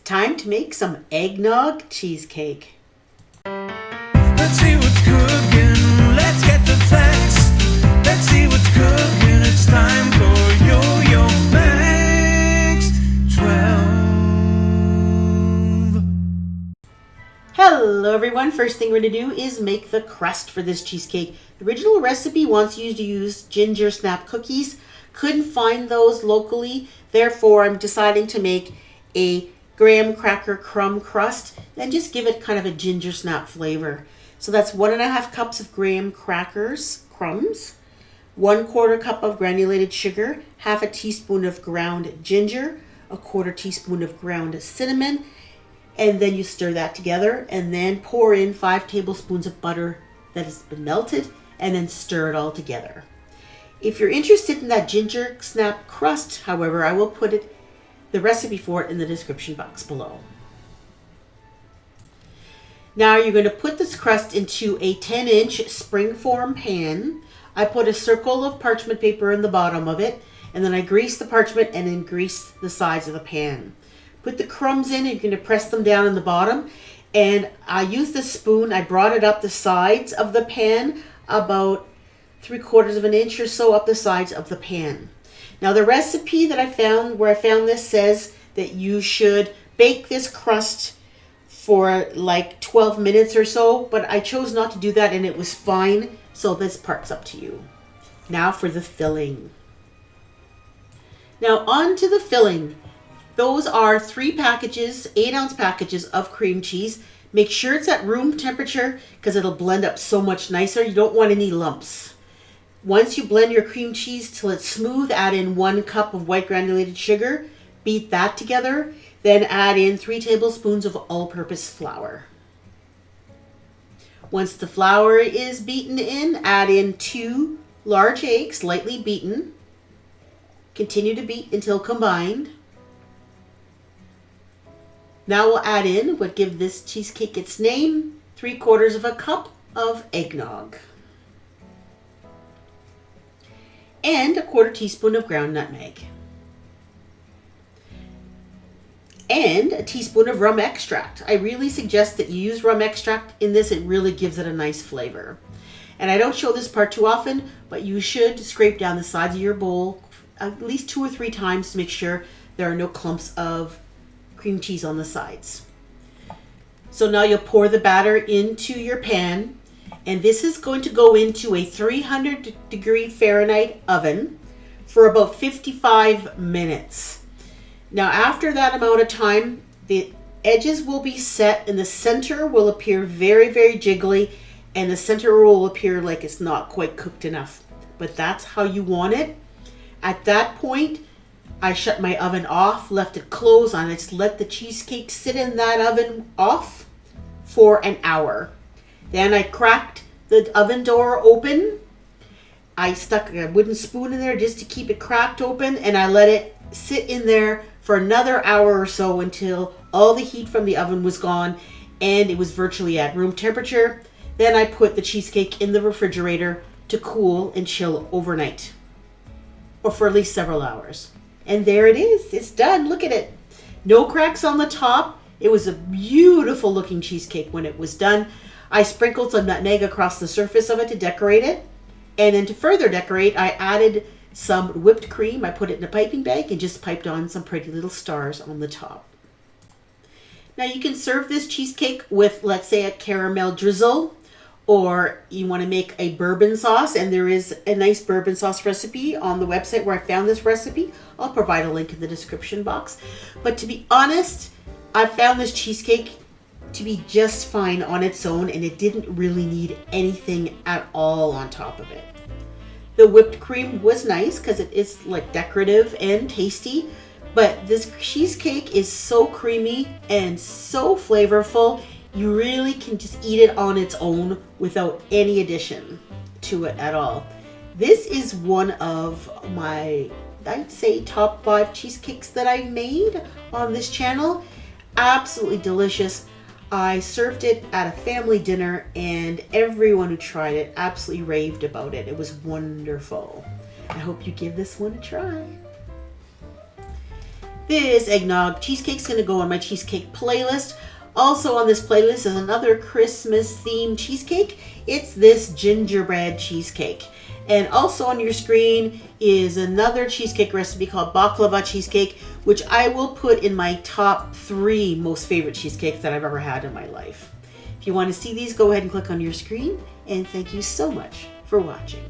time to make some eggnog cheesecake. Let's see what's cooking. Let's get the facts. Let's see what's cooking. It's time for Yo-Yo Max 12. Hello everyone, first thing we're going to do is make the crust for this cheesecake. The original recipe wants you to use Gingersnap cookies. Couldn't find those locally, therefore I'm deciding to make a graham cracker crumb crust and just give it kind of a gingersnap flavor. So that's 1.5 cups of graham crackers, crumbs, 1/4 cup of granulated sugar, half a teaspoon of ground ginger, 1/4 teaspoon of ground cinnamon, and then you stir that together and then pour in 5 tablespoons of butter that has been melted and then stir it all together. If you're interested in that Gingersnap crust, however, I will put the recipe for it in the description box below. Now you're going to put this crust into a 10-inch springform pan. I put a circle of parchment paper in the bottom of it, and then I grease the parchment and then grease the sides of the pan. Put the crumbs in, and you're going to press them down in the bottom. And I used the spoon, I brought it up the sides of the pan, about 3/4 of an inch or so up the sides of the pan. Now the recipe that I found, where I found this, says that you should bake this crust for like 12 minutes or so, but I chose not to do that and it was fine, so this part's up to you. Now for the filling. Now on to the filling. Those are 3 packages, 8-ounce packages of cream cheese. Make sure it's at room temperature because it'll blend up so much nicer. You don't want any lumps. Once you blend your cream cheese till it's smooth, add in 1 cup of white granulated sugar. Beat that together. Then add in 3 tablespoons of all-purpose flour. Once the flour is beaten in, add in 2 large eggs, lightly beaten. Continue to beat until combined. Now we'll add in what gives this cheesecake its name, 3/4 of a cup of eggnog. And 1/4 teaspoon of ground nutmeg. And a teaspoon of rum extract. I really suggest that you use rum extract in this. It really gives it a nice flavor. And I don't show this part too often, but you should scrape down the sides of your bowl at least 2 or 3 times to make sure there are no clumps of cream cheese on the sides. So now you'll pour the batter into your pan, and this is going to go into a 300-degree Fahrenheit oven for about 55 minutes. Now after that amount of time, the edges will be set and the center will appear very, very jiggly, and the center will appear like it's not quite cooked enough. But that's how you want it. At that point, I shut my oven off, left it closed, and I just let the cheesecake sit in that oven off for an hour. Then I cracked the oven door open. I stuck a wooden spoon in there just to keep it cracked open, and I let it sit in there for another hour or so until all the heat from the oven was gone and it was virtually at room temperature. Then I put the cheesecake in the refrigerator to cool and chill overnight, or for at least several hours. And there it is. It's done. Look at it. No cracks on the top. It was a beautiful looking cheesecake when it was done. I sprinkled some nutmeg across the surface of it to decorate it. And then to further decorate, I added some whipped cream. I put it in a piping bag and just piped on some pretty little stars on the top. Now you can serve this cheesecake with, let's say, a caramel drizzle, or you want to make a bourbon sauce, and there is a nice bourbon sauce recipe on the website where I found this recipe. I'll provide a link in the description box. But to be honest, I found this cheesecake to be just fine on its own, and it didn't really need anything at all on top of it. The whipped cream was nice because it is like decorative and tasty, but this cheesecake is so creamy and so flavorful. You really can just eat it on its own without any addition to it at all. This is one of my, I'd say, top 5 cheesecakes that I've made on this channel. Absolutely delicious. I served it at a family dinner and everyone who tried it absolutely raved about it. It was wonderful. I hope you give this one a try. This eggnog cheesecake is going to go on my cheesecake playlist. Also on this playlist is another Christmas themed cheesecake. It's this gingerbread cheesecake. And also on your screen is another cheesecake recipe called baklava cheesecake, which I will put in my top 3 most favorite cheesecakes that I've ever had in my life. If you want to see these, go ahead and click on your screen. And thank you so much for watching.